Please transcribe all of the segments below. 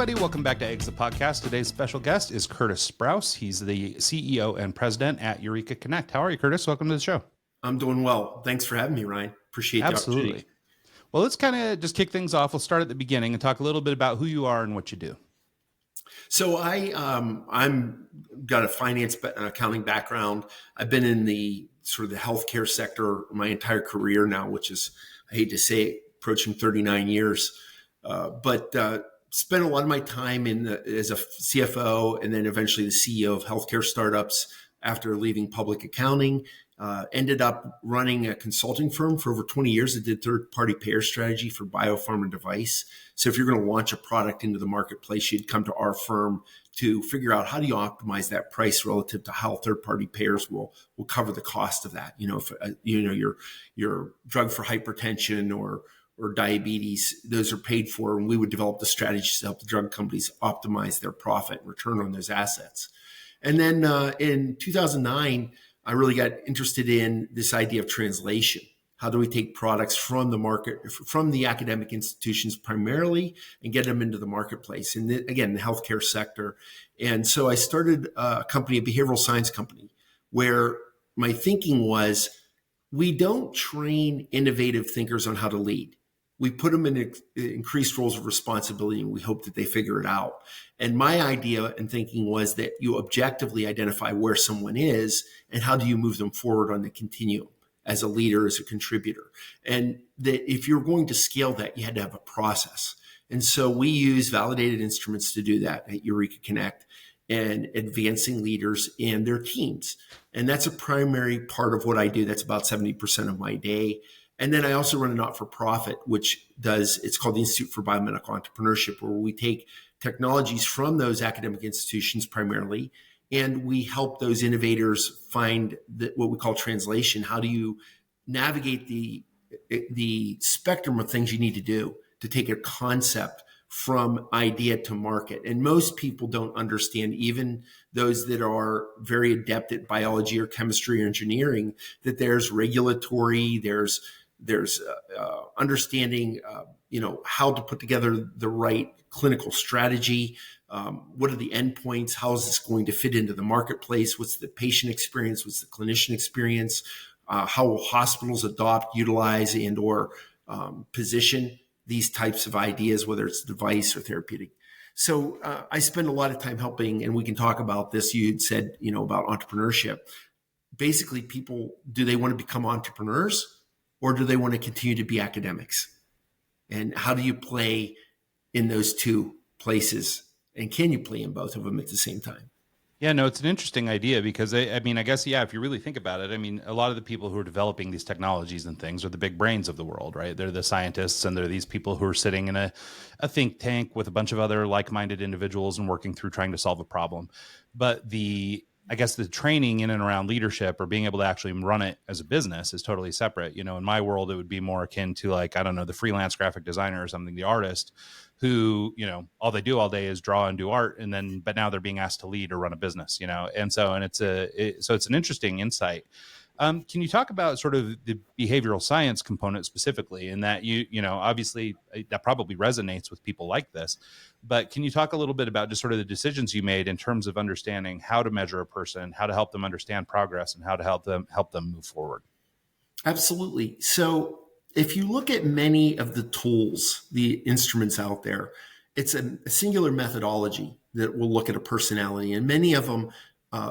everybody. Welcome back to Eggs the Podcast. Today's special guest is Curtis Sprouse. He's the CEO and president at Eureka Connect. How are you, Curtis? Welcome to the show. I'm doing well. Thanks for having me, Ryan. Appreciate the opportunity. Well, let's kind of just kick things off. We'll start at the beginning and talk a little bit about who you are and what you do. So I'm got a finance and accounting background. I've been in the sort of the healthcare sector my entire career now, which is, I hate to say it, approaching 39 years. But spent a lot of my time as a CFO and then eventually the CEO of healthcare startups after leaving public accounting. Ended up running a consulting firm for over 20 years that did third-party payer strategy for biopharma device. So if you're going to launch a product into the marketplace, you'd come to our firm to figure out how do you optimize that price relative to how third-party payers will cover the cost of that. If your drug for hypertension or diabetes, those are paid for, and we would develop the strategies to help the drug companies optimize their profit and return on those assets. And then in 2009, I really got interested in this idea of translation. How do we take products from the market, from the academic institutions primarily, and get them into the marketplace? And again, the healthcare sector. And so I started a company, a behavioral science company, where my thinking was, we don't train innovative thinkers on how to lead. We put them in increased roles of responsibility, and we hope that they figure it out. And my idea and thinking was that you objectively identify where someone is and how do you move them forward on the continuum as a leader, as a contributor. And that if you're going to scale that, you had to have a process. And so we use validated instruments to do that at Eureka Connect and advancing leaders and their teams. And that's a primary part of what I do. That's about 70% of my day. And then I also run a not-for-profit, it's called the Institute for Biomedical Entrepreneurship, where we take technologies from those academic institutions primarily, and we help those innovators find what we call translation. How do you navigate the spectrum of things you need to do to take a concept from idea to market? And most people don't understand, even those that are very adept at biology or chemistry or engineering, that there's regulatory, there's understanding, how to put together the right clinical strategy. What are the endpoints? How is this going to fit into the marketplace? What's the patient experience? What's the clinician experience? How will hospitals adopt, utilize, and or position these types of ideas, whether it's device or therapeutic? So I spend a lot of time helping, and we can talk about this. You had said, about entrepreneurship. Basically, people, do they want to become entrepreneurs? Or do they want to continue to be academics? And how do you play in those two places? And can you play in both of them at the same time? Yeah, no, it's an interesting idea because I guess, if you really think about it, a lot of the people who are developing these technologies and things are the big brains of the world, right? They're the scientists, and they're these people who are sitting in a think tank with a bunch of other like-minded individuals and working through trying to solve a problem. But the training in and around leadership or being able to actually run it as a business is totally separate. In my world, it would be more akin to the freelance graphic designer or something, the artist who, all they do all day is draw and do art. But now they're being asked to lead or run a business, so it's an interesting insight. Can you talk about sort of the behavioral science component specifically, in that obviously that probably resonates with people like this, but can you talk a little bit about just sort of the decisions you made in terms of understanding how to measure a person, how to help them understand progress, and how to help them move forward? Absolutely. So if you look at many of the tools, the instruments out there, it's a singular methodology that will look at a personality, and many of them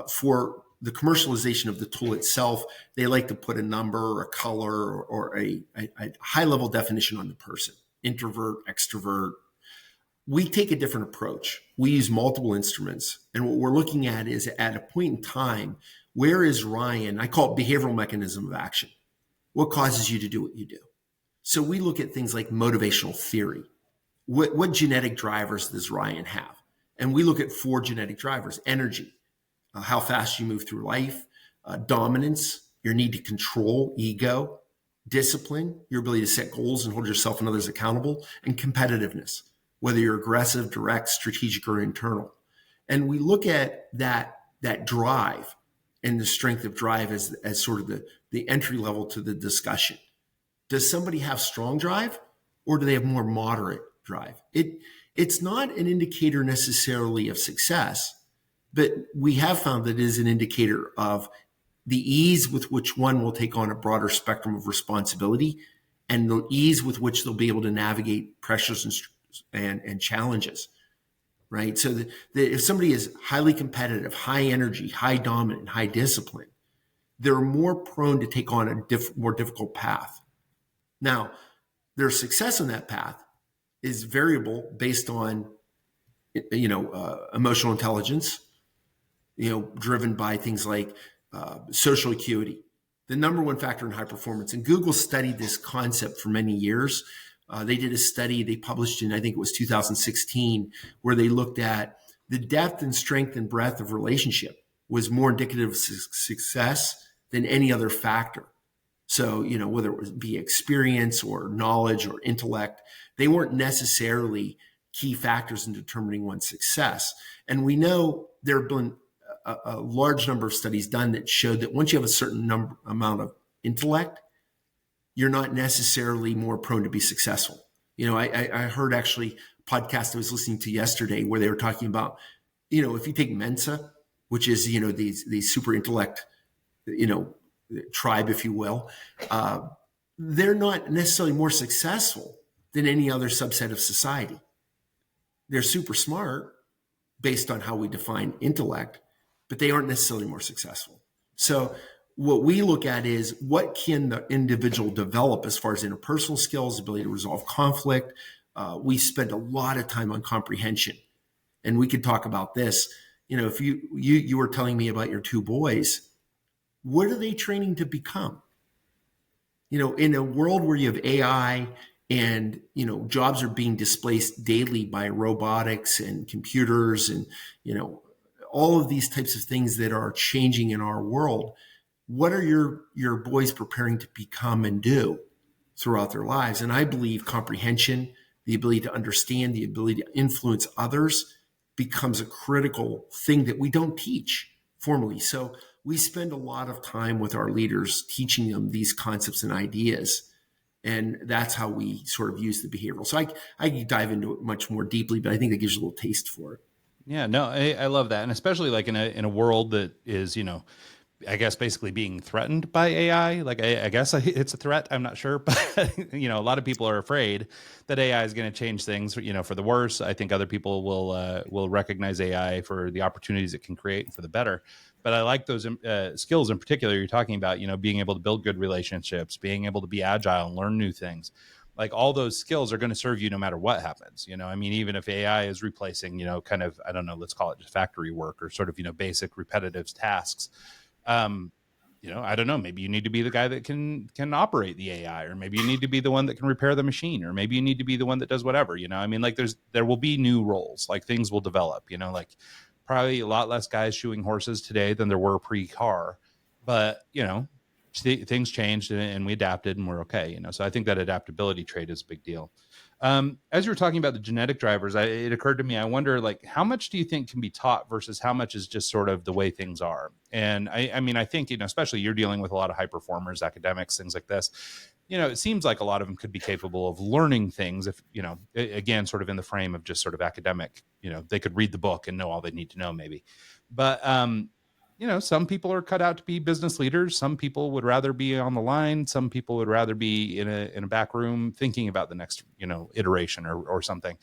for the commercialization of the tool itself, they like to put a number or a color or a high-level definition on the person, introvert, extrovert. We take a different approach. We use multiple instruments, and what we're looking at is at a point in time, where is Ryan? I call it behavioral mechanism of action. What causes you to do what you do? So we look at things like motivational theory. What genetic drivers does Ryan have? And we look at 4 genetic drivers: energy, how fast you move through life, dominance, your need to control, ego, discipline, your ability to set goals and hold yourself and others accountable, and competitiveness, whether you're aggressive, direct, strategic, or internal. And we look at that drive and the strength of drive as sort of the entry level to the discussion. Does somebody have strong drive, or do they have more moderate drive? It it's not an indicator necessarily of success, but we have found that it is an indicator of the ease with which one will take on a broader spectrum of responsibility and the ease with which they'll be able to navigate pressures and challenges, right? So that if somebody is highly competitive, high energy, high dominant, high discipline, they're more prone to take on a more difficult path. Now, their success on that path is variable based on, emotional intelligence, driven by things like social acuity, the number one factor in high performance. And Google studied this concept for many years. They did a study they published in, I think it was 2016, where they looked at the depth and strength and breadth of relationship was more indicative of success than any other factor. So, whether it would be experience or knowledge or intellect, they weren't necessarily key factors in determining one's success. And we know there have been a large number of studies done that showed that once you have a certain amount of intellect, you're not necessarily more prone to be successful. I heard actually a podcast I was listening to yesterday where they were talking about, if you take Mensa, which is, these super intellect, tribe, if you will, they're not necessarily more successful than any other subset of society. They're super smart based on how we define intellect, but they aren't necessarily more successful. So what we look at is what can the individual develop as far as interpersonal skills, ability to resolve conflict. We spend a lot of time on comprehension, and we could talk about this. If you were telling me about your two boys, what are they training to become? In a world where you have AI and, jobs are being displaced daily by robotics and computers and, all of these types of things that are changing in our world, what are your boys preparing to become and do throughout their lives? And I believe comprehension, the ability to understand, the ability to influence others becomes a critical thing that we don't teach formally. So we spend a lot of time with our leaders teaching them these concepts and ideas. And that's how we sort of use the behavioral. So I can dive into it much more deeply, but I think that gives you a little taste for it. Yeah, no, I love that. And especially like in a world that is, I guess basically being threatened by AI. Like I guess it's a threat. I'm not sure, but a lot of people are afraid that AI is going to change things, for the worse. I think other people will recognize AI for the opportunities it can create and for the better. But I like those skills in particular you're talking about. Being able to build good relationships, being able to be agile and learn new things. Like all those skills are going to serve you no matter what happens. Even if AI is replacing, kind of, I don't know, let's call it just factory work or sort of, basic repetitive tasks. I don't know, maybe you need to be the guy that can operate the AI, or maybe you need to be the one that can repair the machine, or maybe you need to be the one that does whatever, like there will be new roles, like things will develop, like probably a lot less guys shoeing horses today than there were pre-car, but things changed and we adapted and we're okay, so I think that adaptability trait is a big deal. As you were talking about the genetic drivers, it occurred to me, I wonder, like, how much do you think can be taught versus how much is just sort of the way things are? And I think, especially you're dealing with a lot of high performers, academics, things like this, it seems like a lot of them could be capable of learning things if, again, sort of in the frame of just sort of academic, they could read the book and know all they need to know maybe. But, some people are cut out to be business leaders. Some people would rather be on the line. Some people would rather be in a back room thinking about the next, iteration or something.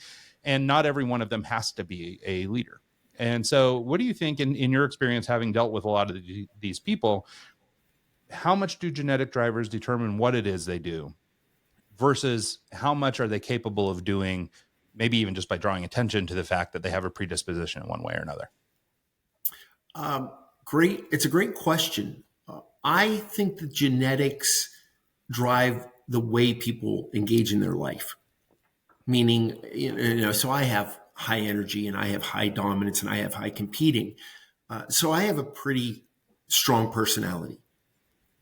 And not every one of them has to be a leader. And so what do you think in your experience, having dealt with a lot of these people, how much do genetic drivers determine what it is they do versus how much are they capable of doing, maybe even just by drawing attention to the fact that they have a predisposition in one way or another? Great. It's a great question. I think the genetics drive the way people engage in their life. Meaning, so I have high energy and I have high dominance and I have high competing. So I have a pretty strong personality,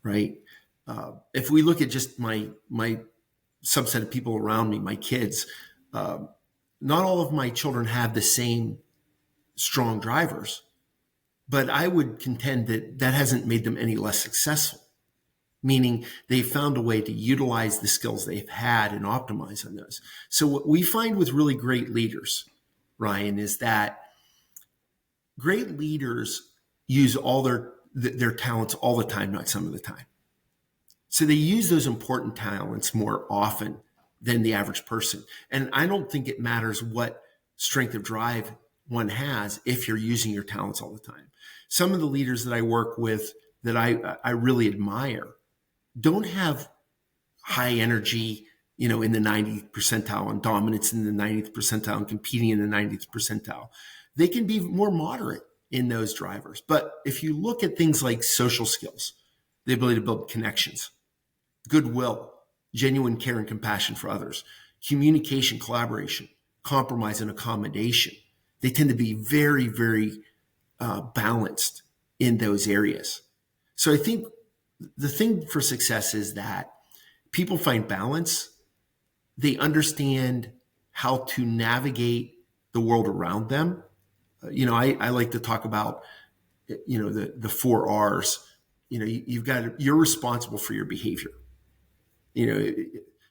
right? If we look at just my subset of people around me, my kids, not all of my children have the same strong drivers. But I would contend that hasn't made them any less successful. meaning they found a way to utilize the skills they've had and optimize on those. So what we find with really great leaders, Ryan, is that great leaders use all their talents all the time, not some of the time. So they use those important talents more often than the average person. And I don't think it matters what strength of drive one has if you're using your talents all the time. Some of the leaders that I work with that I really admire don't have high energy, in the 90th percentile and dominance in the 90th percentile and competing in the 90th percentile. They can be more moderate in those drivers. But if you look at things like social skills, the ability to build connections, goodwill, genuine care and compassion for others, communication, collaboration, compromise, and accommodation, they tend to be very, very balanced in those areas. So I think the thing for success is that people find balance. They understand how to navigate the world around them. I like to talk about, the 4 R's. You're responsible for your behavior.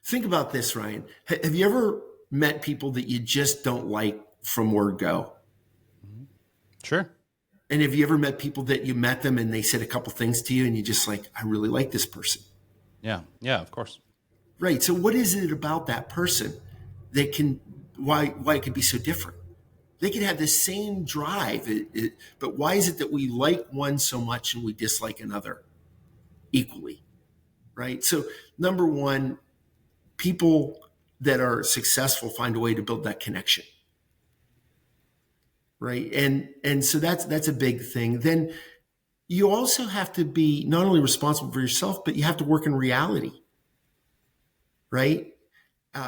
Think about this, Ryan. Have you ever met people that you just don't like from word go? Sure. And have you ever met people that you met them and they said a couple things to you and you just like, I really like this person? Yeah. Yeah, of course. Right. So what is it about that person that why it can be so different? They can have the same drive, but why is it that we like one so much and we dislike another equally? Right. So number one, people that are successful find a way to build that connection. Right. And so that's a big thing. Then you also have to be not only responsible for yourself, but you have to work in reality. Right.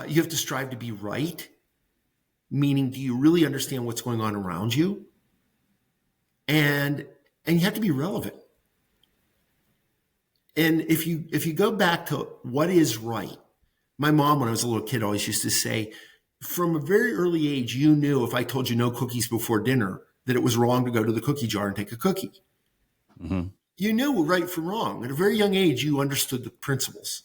You have to strive to be right. Meaning, do you really understand what's going on around you? And you have to be relevant. And if you go back to what is right, my mom, when I was a little kid, always used to say, from a very early age, you knew if I told you no cookies before dinner, that it was wrong to go to the cookie jar and take a cookie. Mm-hmm. You knew right from wrong. At a very young age, you understood the principles.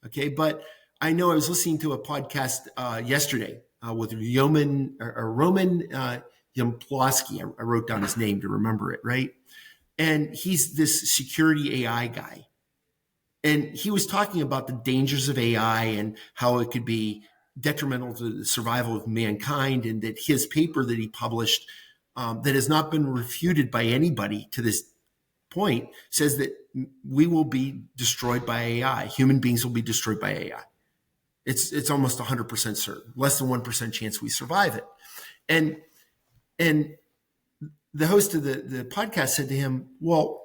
Okay, but I know I was listening to a podcast yesterday with Roman Yamplowski. I wrote down his name to remember it, right? And he's this security AI guy. And he was talking about the dangers of AI and how it could be detrimental to the survival of mankind, and that his paper that he published that has not been refuted by anybody to this point says that we will be destroyed by AI. Human beings will be destroyed by AI. It's almost 100% certain, less than 1% chance we survive it. And the host of the podcast said to him, well,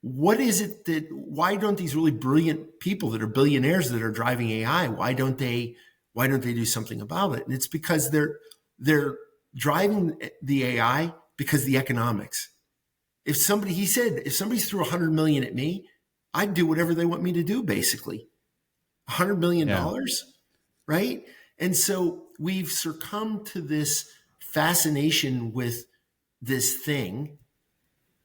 what is it why don't these really brilliant people that are billionaires that are driving AI, why don't they do something about it? And it's because they're driving the AI because of the economics. He said, if somebody threw 100 million at me, I'd do whatever they want me to do, basically. $100 million, right? And so we've succumbed to this fascination with this thing,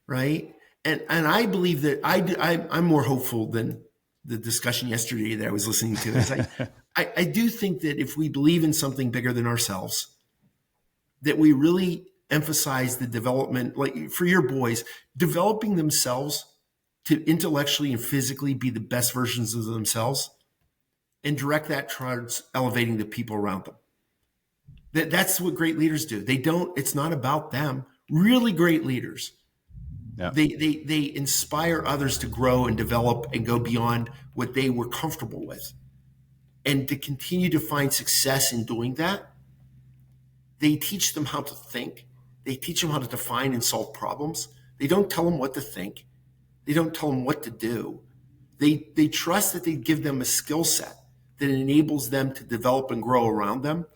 right? And I believe that I'm more hopeful than the discussion yesterday that I was listening to. I do think that if we believe in something bigger than ourselves, that we really emphasize the development, like for your boys, developing themselves to intellectually and physically be the best versions of themselves, and direct that towards elevating the people around them. That's what great leaders do. It's not about them. Really great leaders. Yeah. They inspire others to grow and develop and go beyond what they were comfortable with. And to continue to find success in doing that, they teach them how to think. They teach them how to define and solve problems. They don't tell them what to think. They don't tell them what to do. They trust that they give them a skill set that enables them to develop and grow around them,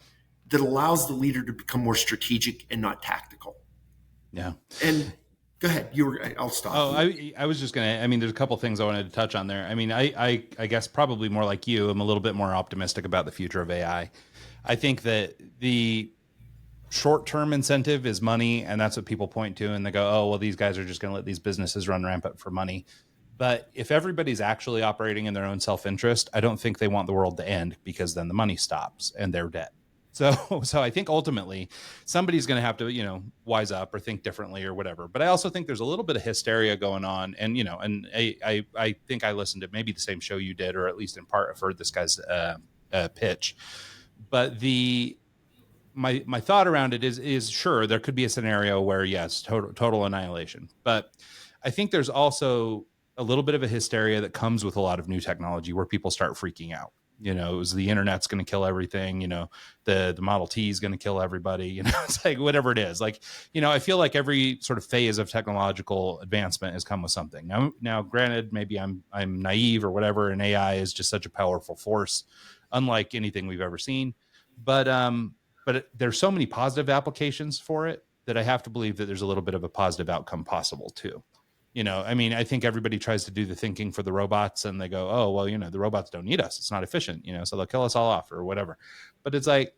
that allows the leader to become more strategic and not tactical. Yeah. And go ahead. I'll stop. Oh, I was just there's a couple things I wanted to touch on there. I guess probably more like you, I'm a little bit more optimistic about the future of AI. I think that the short-term incentive is money, and that's what people point to, and they go, oh, well, these guys are just going to let these businesses run rampant for money. But if everybody's actually operating in their own self-interest, I don't think they want the world to end, because then the money stops and they're dead. So I think ultimately somebody's going to have to, wise up or think differently or whatever. But I also think there's a little bit of hysteria going on. And, I think I listened to maybe the same show you did, or at least in part I've heard this guy's pitch. But my thought around it is sure, there could be a scenario where, yes, total annihilation. But I think there's also a little bit of a hysteria that comes with a lot of new technology where people start freaking out. It was the internet's going to kill everything. The Model T is going to kill everybody. It's like whatever it is. Like, I feel like every sort of phase of technological advancement has come with something. Now, granted, maybe I'm naive or whatever, and AI is just such a powerful force, unlike anything we've ever seen. But there's so many positive applications for it that I have to believe that there's a little bit of a positive outcome possible too. I think everybody tries to do the thinking for the robots and they go, oh, well, the robots don't need us. It's not efficient, so they'll kill us all off or whatever. But it's like,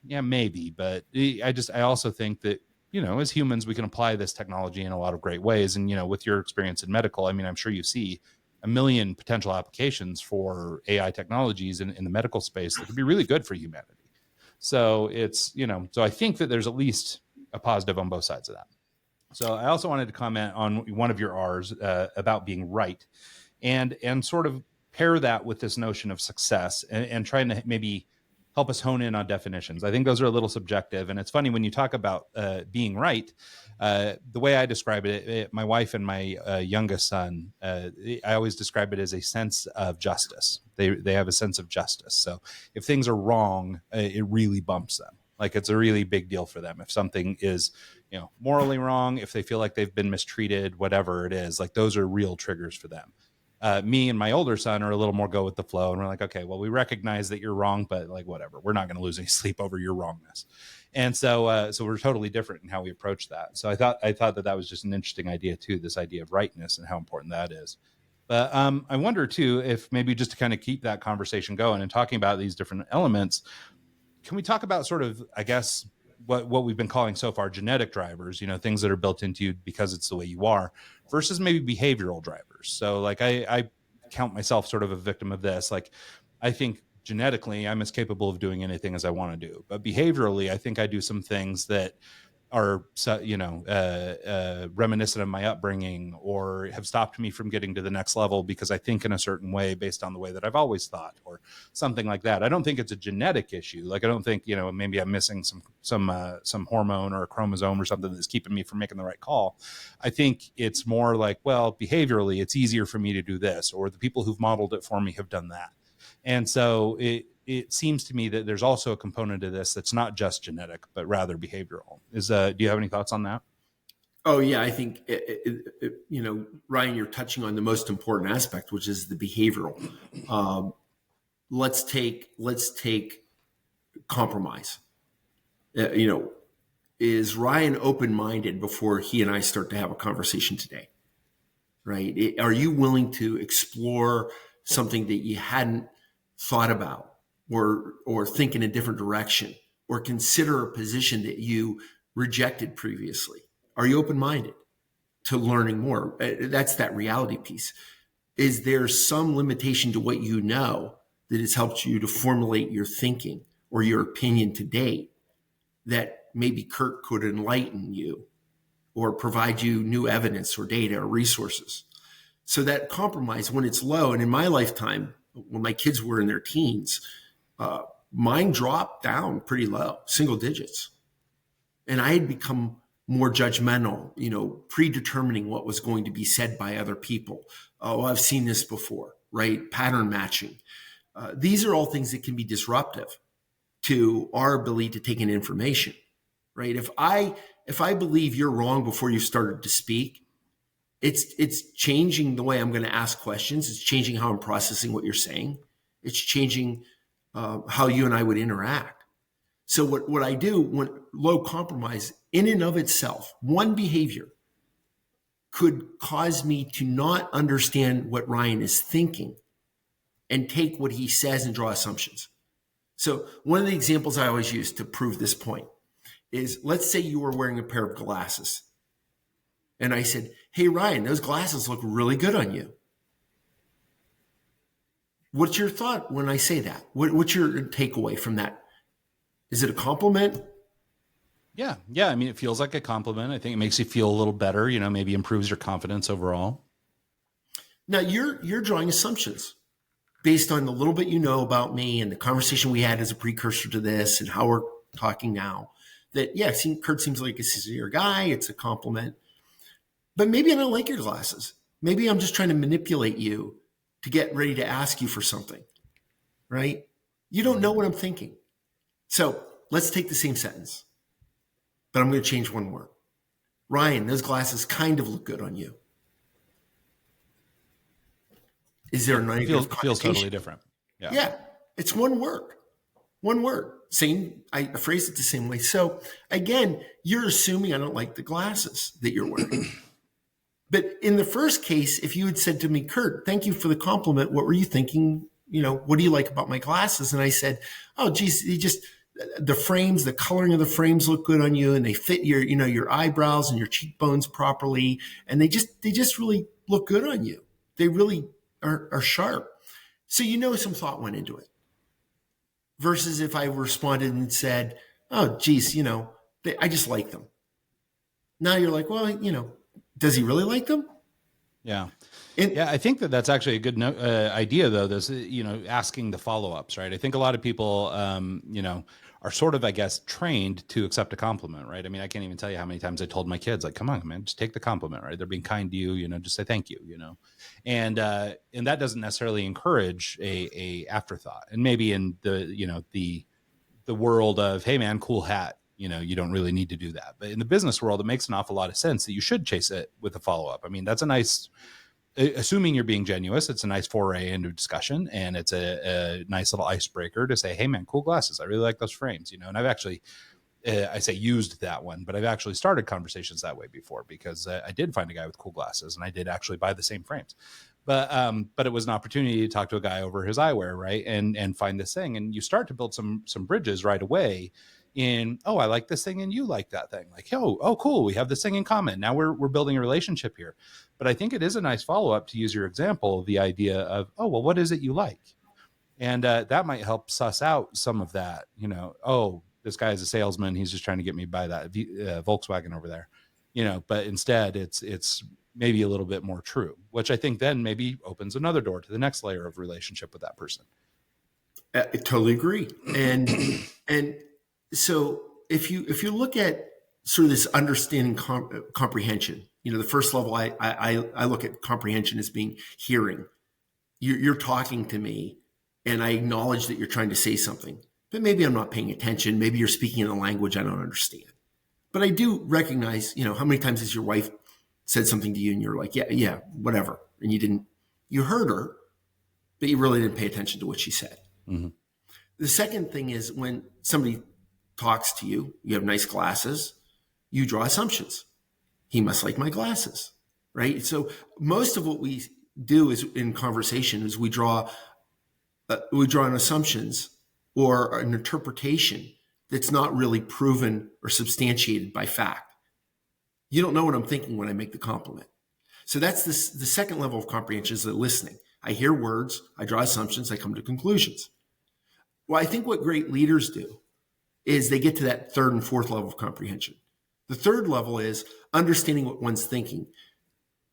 yeah, maybe. But I also think that, as humans, we can apply this technology in a lot of great ways. And, with your experience in medical, I'm sure you see a million potential applications for AI technologies in the medical space that could be really good for humanity. So it's, so I think that there's at least a positive on both sides of that. So I also wanted to comment on one of your R's about being right, and sort of pair that with this notion of success, and trying to maybe help us hone in on definitions. I think those are a little subjective, and it's funny when you talk about being right. The way I describe it, my wife and my youngest son, I always describe it as a sense of justice. They have a sense of justice. So if things are wrong, it really bumps them. Like, it's a really big deal for them. If something is, morally wrong, if they feel like they've been mistreated, whatever it is, like, those are real triggers for them. Me and my older son are a little more go with the flow, and we're like, okay, well, we recognize that you're wrong, but like, whatever, we're not going to lose any sleep over your wrongness. And so we're totally different in how we approach that. So I thought that was just an interesting idea too, this idea of rightness and how important that is. But I wonder too, if maybe just to kind of keep that conversation going and talking about these different elements, can we talk about sort of, I guess, what we've been calling so far genetic drivers, things that are built into you because it's the way you are, versus maybe behavioral drivers. So like I count myself sort of a victim of this. Like, I think genetically I'm as capable of doing anything as I want to do, but behaviorally I think I do some things that are, reminiscent of my upbringing, or have stopped me from getting to the next level because I think in a certain way based on the way that I've always thought, or something like that. I don't think it's a genetic issue. Like, I don't think, maybe I'm missing some hormone or a chromosome or something that's keeping me from making the right call. I think it's more like, well, behaviorally, it's easier for me to do this, or the people who've modeled it for me have done that. And so it seems to me that there's also a component of this that's not just genetic, but rather behavioral. Do you have any thoughts on that? Oh yeah, I think Ryan, you're touching on the most important aspect, which is the behavioral. Let's take compromise. Is Ryan open-minded before he and I start to have a conversation today? Right? Are you willing to explore something that you hadn't thought about, or think in a different direction, or consider a position that you rejected previously? Are you open-minded to learning more? That's that reality piece. Is there some limitation to what you know that has helped you to formulate your thinking or your opinion to date, that maybe Kurt could enlighten you or provide you new evidence or data or resources? So that compromise, when it's low, and in my lifetime, when my kids were in their teens, mine dropped down pretty low, single digits. And I had become more judgmental, predetermining what was going to be said by other people. Oh, I've seen this before, right? Pattern matching. These are all things that can be disruptive to our ability to take in information, right? If I believe you're wrong before you started to speak, it's changing the way I'm going to ask questions. It's changing how I'm processing what you're saying. It's changing how you and I would interact. So what I do when low compromise, in and of itself, one behavior could cause me to not understand what Ryan is thinking and take what he says and draw assumptions. So one of the examples I always use to prove this point is, let's say you were wearing a pair of glasses. And I said, hey, Ryan, those glasses look really good on you. What's your thought when I say that? What's your takeaway from that? Is it a compliment? Yeah. Yeah. I mean, it feels like a compliment. I think it makes you feel a little better, maybe improves your confidence overall. Now you're drawing assumptions based on the little bit you know about me and the conversation we had as a precursor to this and how we're talking now. That, yeah, Kurt seems like a sincere guy. It's a compliment. But maybe I don't like your glasses. Maybe I'm just trying to manipulate you to get ready to ask you for something, right? You don't know what I'm thinking. So let's take the same sentence, but I'm going to change one word. Ryan, those glasses kind of look good on you. Is there a negative connotation? Feels totally different. Yeah, it's one word. One word. Same, I phrase it the same way. So again, you're assuming I don't like the glasses that you're wearing. But in the first case, if you had said to me, Kurt, thank you for the compliment. What were you thinking? What do you like about my glasses? And I said, oh, geez, the frames, the coloring of the frames look good on you, and they fit your eyebrows and your cheekbones properly. And they just really look good on you. They really are sharp. So, some thought went into it. Versus if I responded and said, oh, geez, I just like them. Now you're like, well, does he really like them? Yeah. I think that's actually a good idea, though, this, asking the follow-ups, right? I think a lot of people, are sort of, I guess, trained to accept a compliment, right? I mean, I can't even tell you how many times I told my kids, like, come on, man, just take the compliment, right? They're being kind to you, just say thank you, and that doesn't necessarily encourage a afterthought. And maybe in the world of, hey, man, cool hat, you don't really need to do that. But in the business world, it makes an awful lot of sense that you should chase it with a follow-up. I mean, that's a nice, assuming you're being genuine, it's a nice foray into discussion, and it's a nice little icebreaker to say, hey man, cool glasses. I really like those frames, and I've actually, I say used that one, but I've actually started conversations that way before, because I did find a guy with cool glasses, and I did actually buy the same frames. But it was an opportunity to talk to a guy over his eyewear, right? And find this thing. And you start to build some bridges right away in, oh, I like this thing and you like that thing. Like, oh, cool. We have this thing in common. Now we're building a relationship here. But I think it is a nice follow-up, to use your example, the idea of, oh, well, what is it you like? And that might help suss out some of that, oh, this guy is a salesman. He's just trying to get me to buy that Volkswagen over there, but instead it's maybe a little bit more true, which I think then maybe opens another door to the next layer of relationship with that person. I totally agree. And so if you look at sort of this understanding comprehension, the first level, I look at comprehension as being hearing. You're talking to me, and I acknowledge that you're trying to say something, but maybe I'm not paying attention. Maybe you're speaking in a language I don't understand. But I do recognize, how many times has your wife said something to you and you're like, yeah, whatever. And you heard her, but you really didn't pay attention to what she said. Mm-hmm. The second thing is, when somebody talks to you, you have nice glasses, you draw assumptions. He must like my glasses, right? So most of what we do is in conversation is we draw on assumptions or an interpretation that's not really proven or substantiated by fact. You don't know what I'm thinking when I make the compliment. So that's the second level of comprehension, is the listening. I hear words, I draw assumptions, I come to conclusions. Well, I think what great leaders do is they get to that third and fourth level of comprehension. The third level is understanding what one's thinking.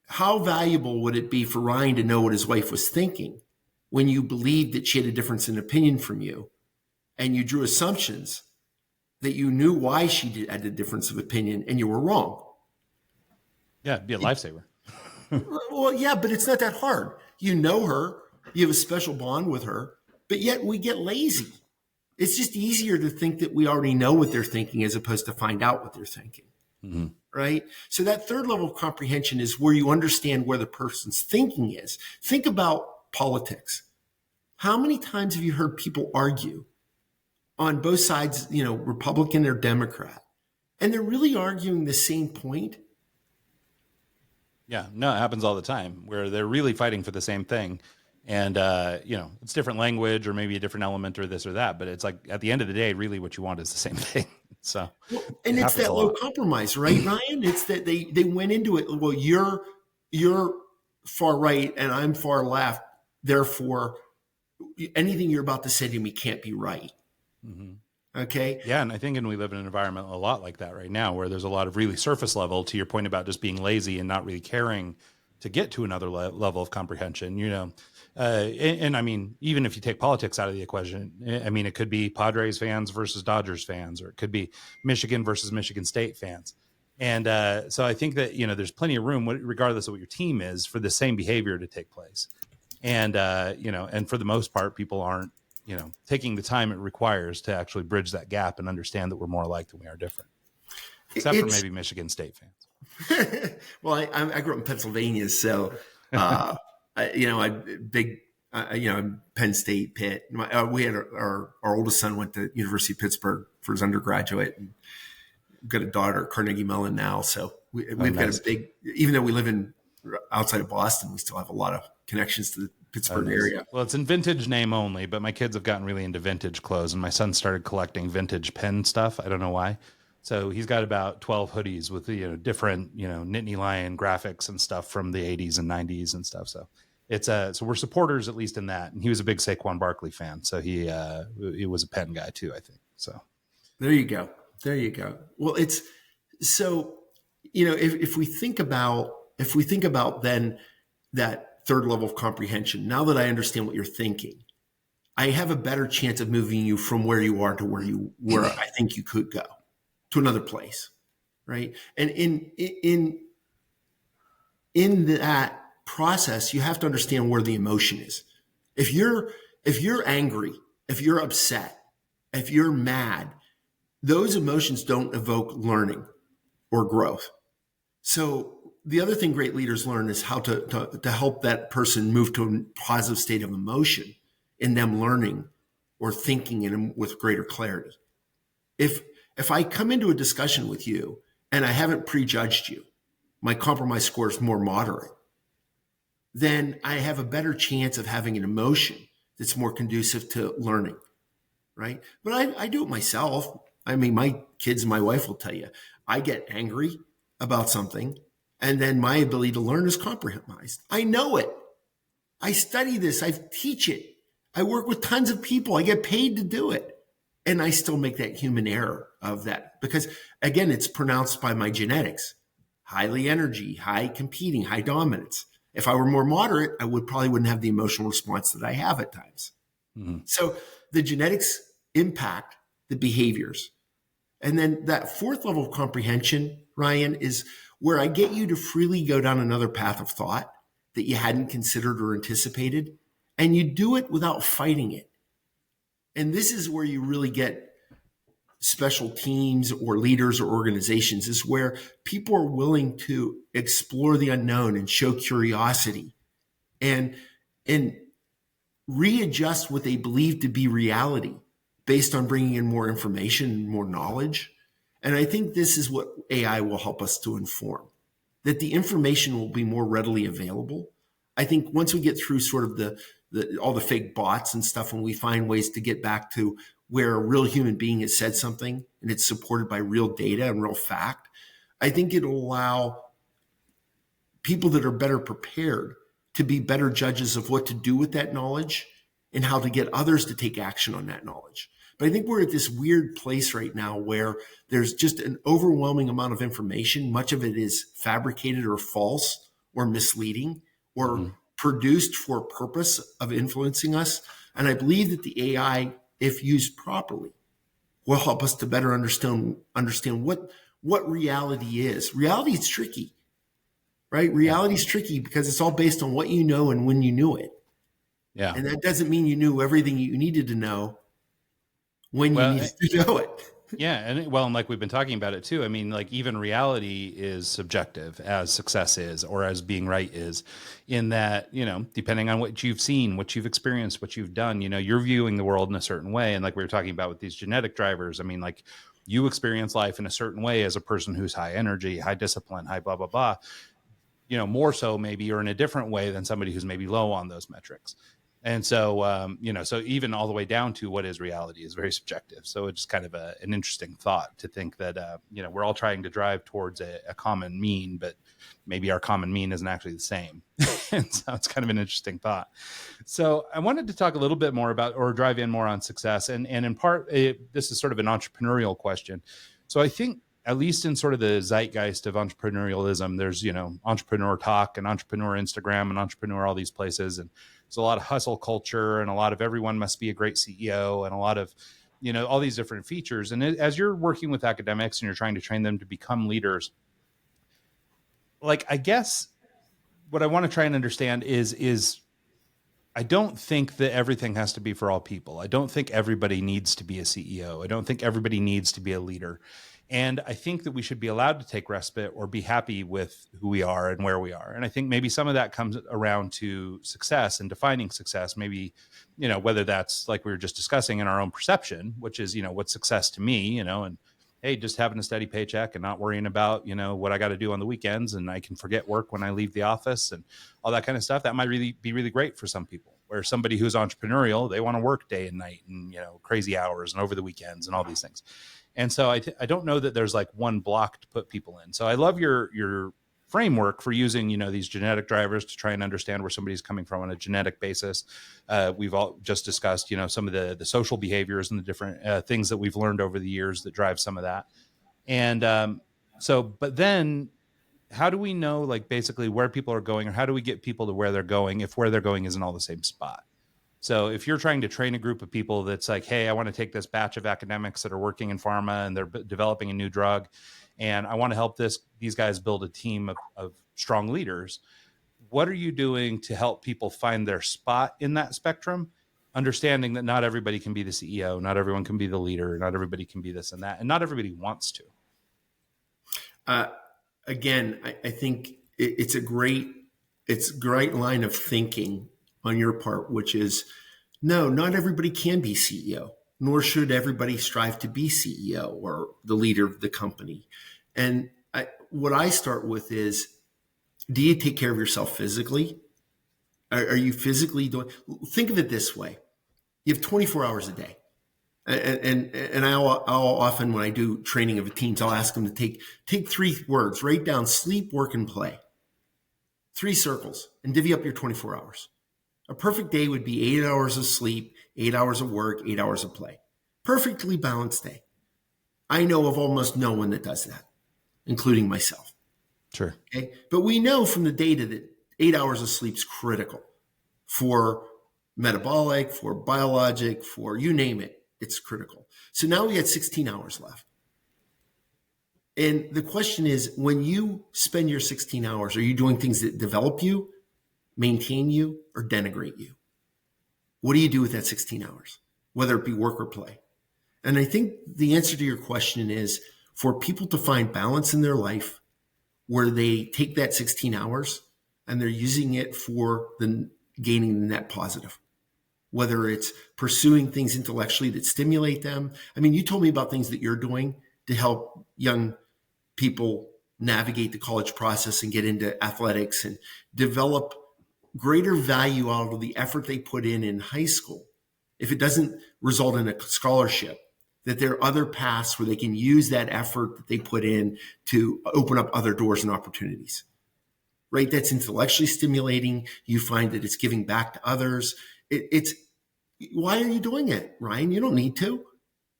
How valuable would it be for Ryan to know what his wife was thinking when you believed that she had a difference in opinion from you, and you drew assumptions that you knew why she had a difference of opinion and you were wrong? Yeah, it'd be a lifesaver. Well, yeah, but it's not that hard. You know her, you have a special bond with her, but yet we get lazy. It's just easier to think that we already know what they're thinking as opposed to find out what they're thinking. Mm-hmm. Right? So that third level of comprehension is where you understand where the person's thinking is. Think about politics. How many times have you heard people argue on both sides, Republican or Democrat, and they're really arguing the same point? Yeah, no, it happens all the time, where they're really fighting for the same thing. And, it's different language or maybe a different element or this or that. But it's like, at the end of the day, really what you want is the same thing. So, and it's that low compromise, right, Ryan? It's that they went into it. Well, you're far right and I'm far left. Therefore, anything you're about to say to me can't be right. Mm-hmm. Okay. Yeah, and I think we live in an environment a lot like that right now, where there's a lot of really surface level, to your point about just being lazy and not really caring to get to another level of comprehension, and I mean, even if you take politics out of the equation, I mean, it could be Padres fans versus Dodgers fans, or it could be Michigan versus Michigan State fans. And so I think that, there's plenty of room, regardless of what your team is, for the same behavior to take place. And, and for the most part, people aren't, taking the time it requires to actually bridge that gap and understand that we're more alike than we are different, except for maybe Michigan State fans. Well, I grew up in Pennsylvania, so Penn State, Pitt. We had our oldest son went to University of Pittsburgh for his undergraduate, and we've got a daughter at Carnegie Mellon now. So we've got a big, even though we live outside of Boston, we still have a lot of connections to the Pittsburgh area. Well, it's in vintage name only, but my kids have gotten really into vintage clothes, and my son started collecting vintage pen stuff. I don't know why. So he's got about 12 hoodies with, different, Nittany Lion graphics and stuff from the 80s and 90s and stuff. So it's so we're supporters, at least in that. And he was a big Saquon Barkley fan. So he was a pen guy too, I think. So there you go. Well, it's so, if we think about then that third level of comprehension, now that I understand what you're thinking, I have a better chance of moving you from where you are to where I think you could go, to another place, right? And in that process, you have to understand where the emotion is. If you're angry, if you're upset, if you're mad, those emotions don't evoke learning or growth. So the other thing great leaders learn is how to help that person move to a positive state of emotion in them learning or thinking with greater clarity. If I come into a discussion with you and I haven't prejudged you, my compromise score is more moderate, then I have a better chance of having an emotion that's more conducive to learning, right? But I do it myself. I mean, my kids and my wife will tell you, I get angry about something, and then my ability to learn is compromised. I know it. I study this. I teach it. I work with tons of people. I get paid to do it. And I still make that human error of that because, again, it's pronounced by my genetics. Highly energy, high competing, high dominance. If I were more moderate, I probably wouldn't have the emotional response that I have at times. Mm-hmm. So the genetics impact the behaviors. And then that fourth level of comprehension, Ryan, is where I get you to freely go down another path of thought that you hadn't considered or anticipated, and you do it without fighting it. And this is where you really get special teams or leaders or organizations, is where people are willing to explore the unknown and show curiosity and readjust what they believe to be reality based on bringing in more information and more knowledge. And I think this is what AI will help us to inform, that the information will be more readily available. I think once we get through sort of all the fake bots and stuff, and we find ways to get back to where a real human being has said something and it's supported by real data and real fact, I think it'll allow people that are better prepared to be better judges of what to do with that knowledge and how to get others to take action on that knowledge. But I think we're at this weird place right now where there's just an overwhelming amount of information. Much of it is fabricated or false or misleading or produced for a purpose of influencing us. And I believe that the AI, if used properly, will help us to better understand what reality is. Reality is tricky, right? Reality is tricky because it's all based on what you know and when you knew it. Yeah. And that doesn't mean you knew everything you needed to know when you needed to know it. Yeah. And like we've been talking about it too. I mean, like even reality is subjective as success is, or as being right is, in that, depending on what you've seen, what you've experienced, what you've done, you're viewing the world in a certain way. And like we were talking about with these genetic drivers, I mean, like you experience life in a certain way as a person who's high energy, high discipline, high blah, blah, blah, more so maybe, or in a different way than somebody who's maybe low on those metrics. And so, so even all the way down to what is reality is very subjective. So it's kind of an interesting thought to think that, we're all trying to drive towards a common mean, but maybe our common mean isn't actually the same. And so it's kind of an interesting thought. So I wanted to talk a little bit more about, or drive in more on success. And in part, this is sort of an entrepreneurial question. So I think, at least in sort of the zeitgeist of entrepreneurialism, there's, entrepreneur talk and entrepreneur Instagram and entrepreneur all these places. And there's a lot of hustle culture and a lot of everyone must be a great CEO and a lot of, all these different features. And as you're working with academics and you're trying to train them to become leaders, like, I guess what I want to try and understand is I don't think that everything has to be for all people. I don't think everybody needs to be a CEO. I don't think everybody needs to be a leader. And I think that we should be allowed to take respite or be happy with who we are and where we are. And I think maybe some of that comes around to success and defining success. Maybe, whether that's like we were just discussing in our own perception, which is, what's success to me, and hey, just having a steady paycheck and not worrying about, what I got to do on the weekends, and I can forget work when I leave the office and all that kind of stuff. That might really be really great for some people. Where somebody who's entrepreneurial, they want to work day and night and, crazy hours and over the weekends and all these things. And so I don't know that there's like one block to put people in. So I love your framework for using, these genetic drivers to try and understand where somebody's coming from on a genetic basis. We've all just discussed, some of the social behaviors and the different things that we've learned over the years that drive some of that. And but then how do we know, like, basically where people are going, or how do we get people to where they're going if where they're going isn't all the same spot? So if you're trying to train a group of people that's like, hey, I want to take this batch of academics that are working in pharma and they're developing a new drug, and I want to help these guys build a team of strong leaders, what are you doing to help people find their spot in that spectrum? Understanding that not everybody can be the CEO, not everyone can be the leader, not everybody can be this and that, and not everybody wants to. Again, I think it's a great line of thinking on your part, which is, no, not everybody can be CEO, nor should everybody strive to be CEO or the leader of the company. And what I start with is, do you take care of yourself physically? Are you physically doing? Think of it this way: you have 24 hours a day. And I'll often, when I do training of teams, I'll ask them to take 3 words, write down sleep, work, and play. 3 circles, and divvy up your 24 hours. A perfect day would be 8 hours of sleep, 8 hours of work, 8 hours of play. Perfectly balanced day. I know of almost no one that does that, including myself. Sure. Okay. But we know from the data that 8 hours of sleep is critical for metabolic, for biologic, for you name it. It's critical. So now we had 16 hours left. And the question is, when you spend your 16 hours, are you doing things that develop you, maintain you, or denigrate you? What do you do with that 16 hours, whether it be work or play? And I think the answer to your question is, for people to find balance in their life where they take that 16 hours and they're using it for gaining the net positive, whether it's pursuing things intellectually that stimulate them. I mean, you told me about things that you're doing to help young people navigate the college process and get into athletics and develop greater value out of the effort they put in high school. If it doesn't result in a scholarship, that there are other paths where they can use that effort that they put in to open up other doors and opportunities, right? That's intellectually stimulating. You find that it's giving back to others. Why are you doing it, Ryan? You don't need to.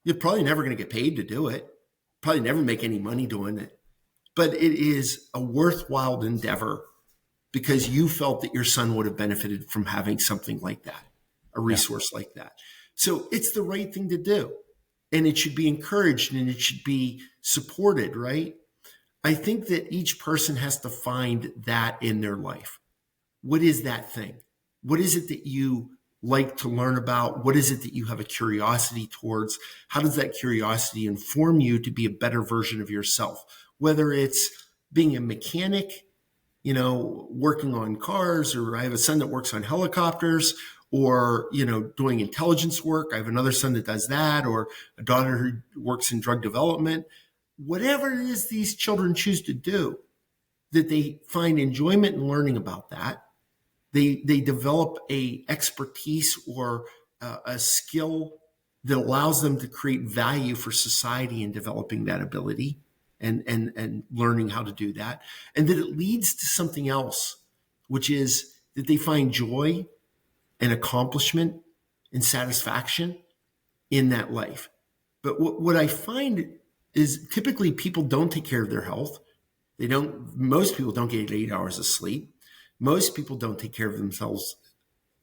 You're probably never going to get paid to do it. Probably never make any money doing it. But it is a worthwhile endeavor because you felt that your son would have benefited from having something like that, a resource like that. So it's the right thing to do. And it should be encouraged and it should be supported, right? I think that each person has to find that in their life. What is that thing? What is it that you like to learn about? What is it that you have a curiosity towards? How does that curiosity inform you to be a better version of yourself? Whether it's being a mechanic, working on cars, or I have a son that works on helicopters, or, doing intelligence work. I have another son that does that, or a daughter who works in drug development. Whatever it is these children choose to do, that they find enjoyment in learning about that They develop a expertise or a skill that allows them to create value for society in developing that ability and learning how to do that. And that it leads to something else, which is that they find joy and accomplishment and satisfaction in that life. But what I find is typically people don't take care of their health. Most people don't get 8 hours of sleep. Most people don't take care of themselves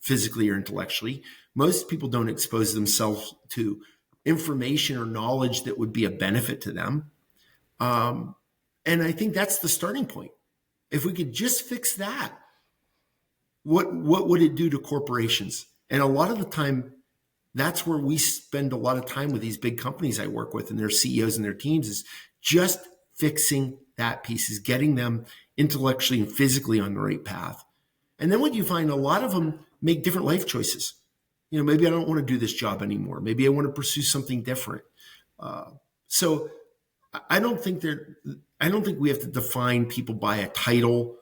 physically or intellectually. Most people don't expose themselves to information or knowledge that would be a benefit to them. And I think that's the starting point. If we could just fix that, what would it do to corporations? And a lot of the time, that's where we spend a lot of time with these big companies I work with and their CEOs and their teams, is just fixing that piece, is getting them intellectually and physically on the right path. And then what you find, a lot of them make different life choices. Maybe I don't want to do this job anymore. Maybe I want to pursue something different. So I don't think we have to define people by a title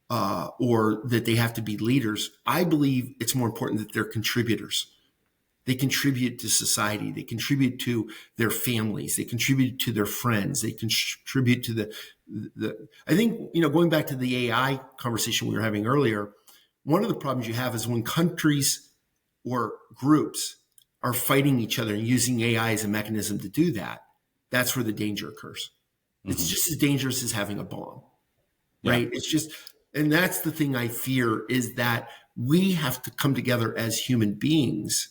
or that they have to be leaders. I believe it's more important that they're contributors. They contribute to society. They contribute to their families. They contribute to their friends. They contribute to the. I think, going back to the AI conversation we were having earlier, one of the problems you have is when countries or groups are fighting each other and using AI as a mechanism to do that. That's where the danger occurs. Mm-hmm. It's just as dangerous as having a bomb, right? Yeah. It's just, and that's the thing I fear, is that we have to come together as human beings.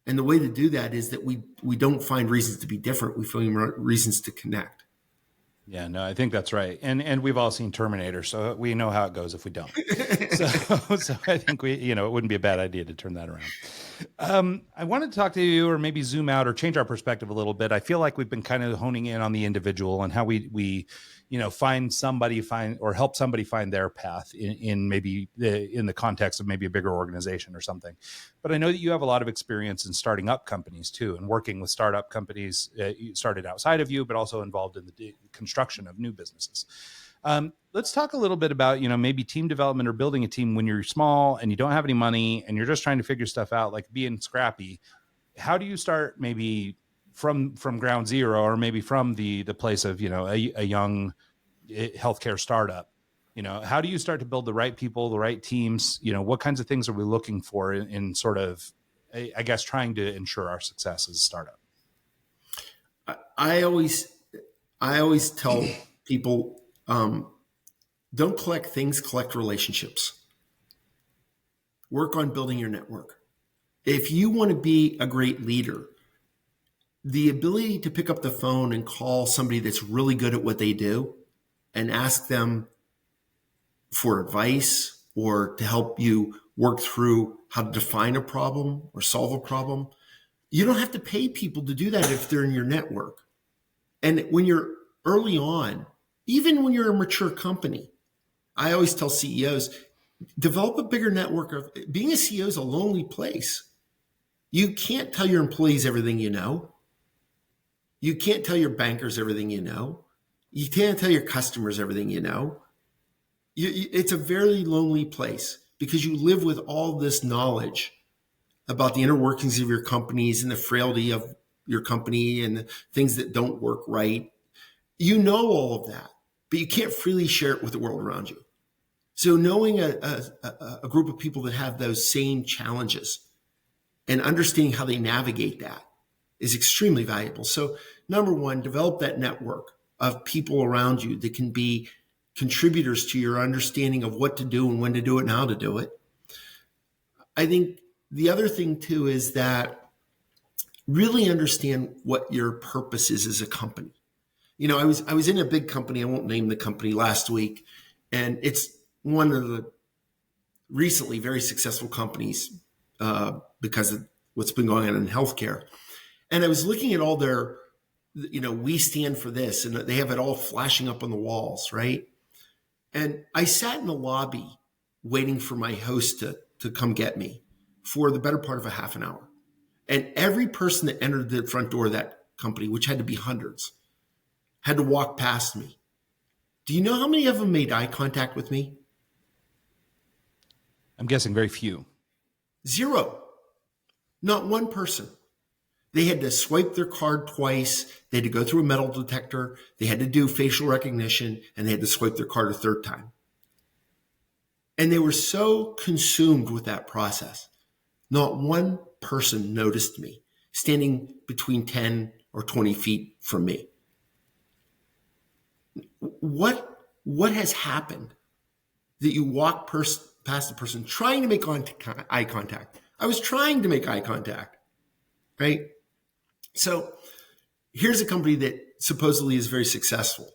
And the way to do that is that we don't find reasons to be different. We find reasons to connect. Yeah, no, I think that's right. And we've all seen Terminator, so we know how it goes if we don't. So I think it wouldn't be a bad idea to turn that around. I wanted to talk to you, or maybe zoom out or change our perspective a little bit. I feel like we've been kind of honing in on the individual and how we help somebody find their path in the context of maybe a bigger organization or something. But I know that you have a lot of experience in starting up companies too, and working with startup companies. You started outside of you, but also involved in the construction of new businesses. Let's talk a little bit about, maybe team development or building a team when you're small and you don't have any money and you're just trying to figure stuff out, like being scrappy. How do you start maybe from ground zero, or maybe from the place of, a young healthcare startup? How do you start to build the right people, the right teams? What kinds of things are we looking for in sort of, I guess, trying to ensure our success as a startup? I always tell people, don't collect things, collect relationships. Work on building your network. If you want to be a great leader, the ability to pick up the phone and call somebody that's really good at what they do and ask them for advice or to help you work through how to define a problem or solve a problem. You don't have to pay people to do that if they're in your network. And when you're early on, even when you're a mature company, I always tell CEOs, develop a bigger network. Of being a CEO is a lonely place. You can't tell your employees everything you know. You can't tell your bankers everything you know. You can't tell your customers everything you know. It's a very lonely place because you live with all this knowledge about the inner workings of your companies and the frailty of your company and the things that don't work right. You know all of that, but you can't freely share it with the world around you. So knowing a group of people that have those same challenges and understanding how they navigate that is extremely valuable. So number one, develop that network of people around you that can be contributors to your understanding of what to do and when to do it and how to do it. I think the other thing too is that really understand what your purpose is as a company. I was in a big company, I won't name the company, last week, and it's one of the recently very successful companies because of what's been going on in healthcare. And I was looking at all their, we stand for this, and they have it all flashing up on the walls, right? And I sat in the lobby waiting for my host to come get me for the better part of a half an hour. And every person that entered the front door of that company, which had to be hundreds, had to walk past me. Do you know how many of them made eye contact with me? I'm guessing very few. Zero. Not one person. They had to swipe their card twice. They had to go through a metal detector. They had to do facial recognition, and they had to swipe their card a third time. And they were so consumed with that process. Not one person noticed me standing between 10 or 20 feet from me. What has happened that you walk past the person trying to make eye contact? I was trying to make eye contact, right? So here's a company that supposedly is very successful.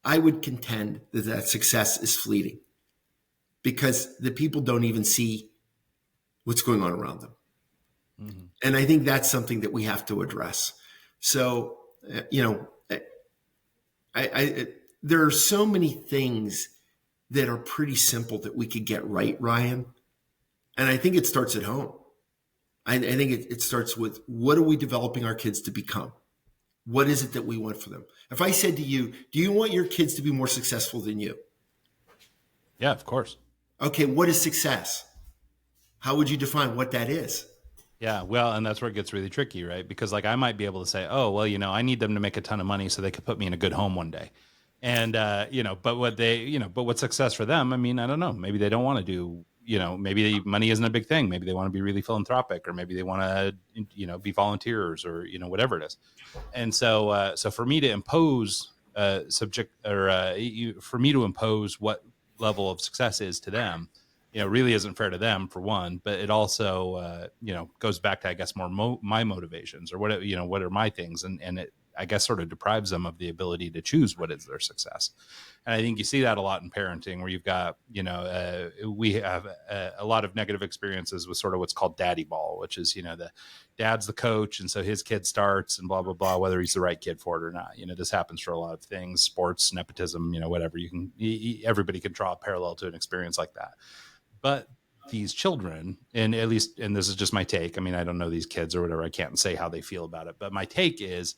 I would contend that that success is fleeting because the people don't even see what's going on around them. Mm-hmm. And I think that's something that we have to address. So, there are so many things that are pretty simple that we could get right, Ryan. And I think it starts at home. I think it starts with, what are we developing our kids to become? What is it that we want for them? If I said to you, do you want your kids to be more successful than you? Yeah, of course. Okay, what is success? How would you define what that is? Yeah, well, and that's where it gets really tricky, right? Because like I might be able to say, oh, well, I need them to make a ton of money so they could put me in a good home one day. And, but what's success for them? I mean, I don't know. Maybe they don't want to do, maybe money isn't a big thing. Maybe they want to be really philanthropic, or maybe they want to, be volunteers, or, whatever it is. And so for me to impose for me to impose what level of success is to them, really isn't fair to them, for one, but it also, goes back to, I guess, more my motivations, or what are my things. And it, I guess, sort of deprives them of the ability to choose what is their success. And I think you see that a lot in parenting, where you've got, we have a lot of negative experiences with sort of what's called daddy ball, which is, the dad's the coach. And so his kid starts and blah, blah, blah, whether he's the right kid for it or not. This happens for a lot of things, sports, nepotism, whatever. Everybody can draw a parallel to an experience like that. But these children, and at least, and this is just my take, I mean, I don't know these kids or whatever, I can't say how they feel about it, but my take is,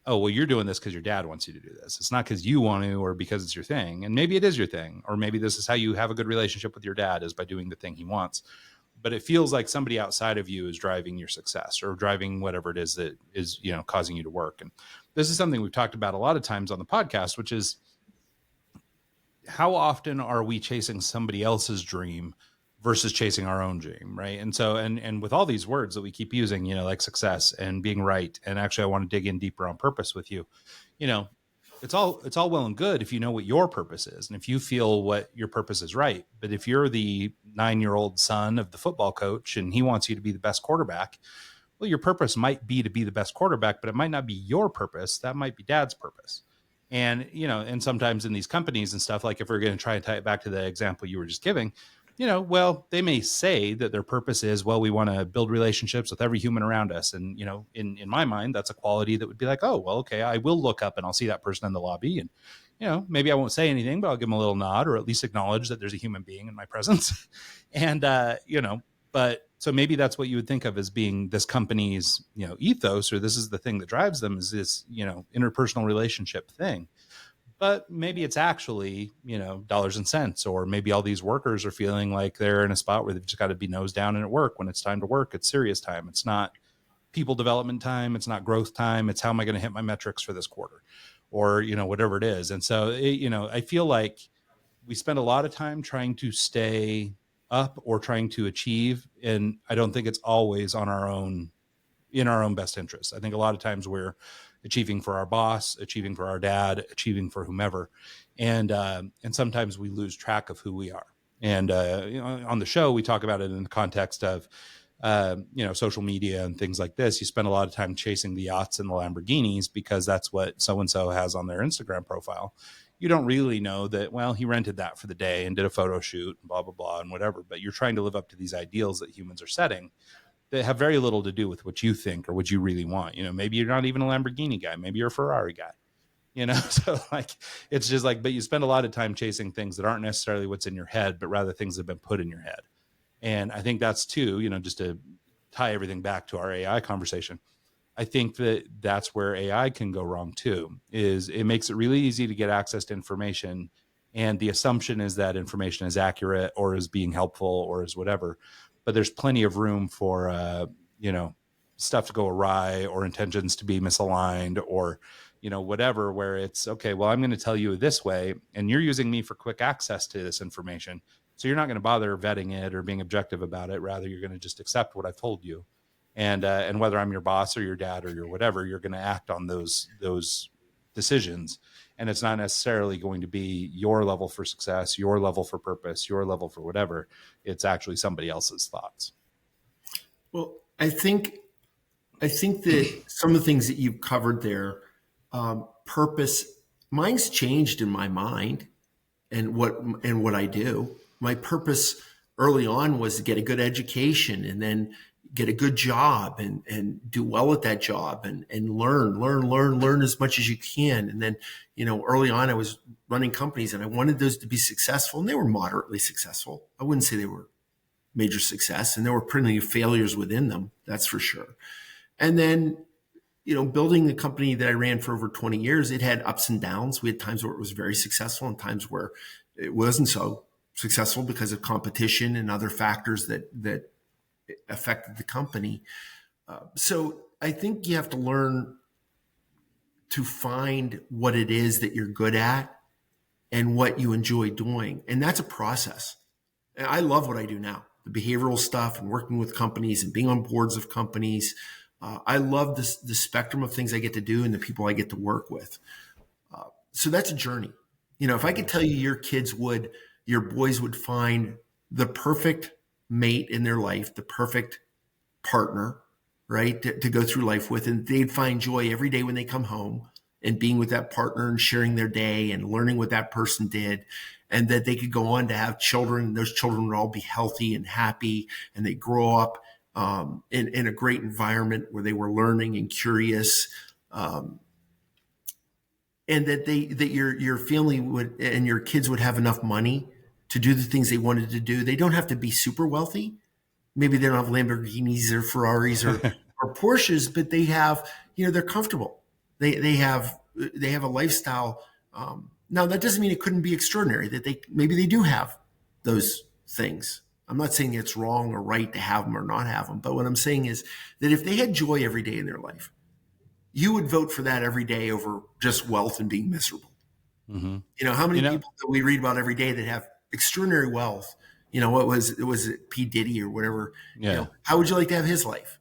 oh, well, you're doing this because your dad wants you to do this. It's not because you want to, or because it's your thing. And maybe it is your thing, or maybe this is how you have a good relationship with your dad, is by doing the thing he wants. But it feels like somebody outside of you is driving your success, or driving whatever it is that is, causing you to work. And this is something we've talked about a lot of times on the podcast, which is, how often are we chasing somebody else's dream versus chasing our own dream, right? And so, and with all these words that we keep using, like success and being right, and actually I want to dig in deeper on purpose with you, it's all well and good if you know what your purpose is, and if you feel what your purpose is right. But if you're the 9-year-old son of the football coach and he wants you to be the best quarterback, well, your purpose might be to be the best quarterback, but it might not be your purpose. That might be dad's purpose. And, and sometimes in these companies and stuff, like if we're going to try and tie it back to the example you were just giving, well, they may say that their purpose is, well, we want to build relationships with every human around us. And, in my mind, that's a quality that would be like, oh, well, okay, I will look up and I'll see that person in the lobby. And, maybe I won't say anything, but I'll give them a little nod, or at least acknowledge that there's a human being in my presence. And, but so maybe that's what you would think of as being this company's, ethos, or this is the thing that drives them, is this, interpersonal relationship thing. But maybe it's actually, dollars and cents, or maybe all these workers are feeling like they're in a spot where they've just got to be nose down and at work. When it's time to work, it's serious time. It's not people development time. It's not growth time. It's how am I going to hit my metrics for this quarter, or, whatever it is. And so, I feel like we spend a lot of time trying to stay up or trying to achieve. And I don't think it's always in our own best interest. I think a lot of times we're achieving for our boss, achieving for our dad, achieving for whomever. And sometimes we lose track of who we are. And, on the show, we talk about it in the context of, social media and things like this. You spend a lot of time chasing the yachts and the Lamborghinis because that's what so-and-so has on their Instagram profile. You don't really know that, well, he rented that for the day and did a photo shoot and blah, blah, blah, and whatever. But you're trying to live up to these ideals that humans are setting that have very little to do with what you think or what you really want. Maybe you're not even a Lamborghini guy. Maybe you're a Ferrari guy, so like, it's just like, but you spend a lot of time chasing things that aren't necessarily what's in your head, but rather things that have been put in your head. And I think that's too, just to tie everything back to our AI conversation. I think that that's where AI can go wrong too, is it makes it really easy to get access to information And the assumption is that information is accurate or is being helpful or is whatever. But there's plenty of room for, stuff to go awry or intentions to be misaligned or, whatever, where it's okay, well, I'm going to tell you this way and you're using me for quick access to this information. So you're not going to bother vetting it or being objective about it. Rather, you're going to just accept what I've told you. And whether I'm your boss or your dad or your whatever, you're going to act on those decisions. And it's not necessarily going to be your level for success, your level for purpose, your level for whatever. It's actually somebody else's thoughts. Well, I think that some of the things that you've covered there, purpose, mine's changed in my mind and what I do. My purpose early on was to get a good education and then get a good job and do well at that job and learn as much as you can. And then, early on I was running companies and I wanted those to be successful, and they were moderately successful. I wouldn't say they were major success, and there were plenty of failures within them. That's for sure. And then, building the company that I ran for over 20 years, it had ups and downs. We had times where it was very successful and times where it wasn't so successful because of competition and other factors that affected the company. So I think you have to learn to find what it is that you're good at and what you enjoy doing. And that's a process. And I love what I do now, the behavioral stuff and working with companies and being on boards of companies. I love the spectrum of things I get to do and the people I get to work with. So that's a journey. If I could tell you your boys would find the perfect mate in their life, the perfect partner, right, to go through life with, and they'd find joy every day when they come home and being with that partner and sharing their day and learning what that person did, and that they could go on to have children, and those children would all be healthy and happy, and they grow up in a great environment where they were learning and curious, and that your family would and your kids would have enough money to do the things they wanted to do. They don't have to be super wealthy. Maybe they don't have Lamborghinis or Ferraris or Porsches, but they have, they're comfortable. They have a lifestyle. Now that doesn't mean it couldn't be extraordinary, that maybe they do have those things. I'm not saying it's wrong or right to have them or not have them. But what I'm saying is that if they had joy every day in their life, you would vote for that every day over just wealth and being miserable. Mm-hmm. How many people that we read about every day that have extraordinary wealth? What was it P. Diddy or whatever? Yeah. How would you like to have his life?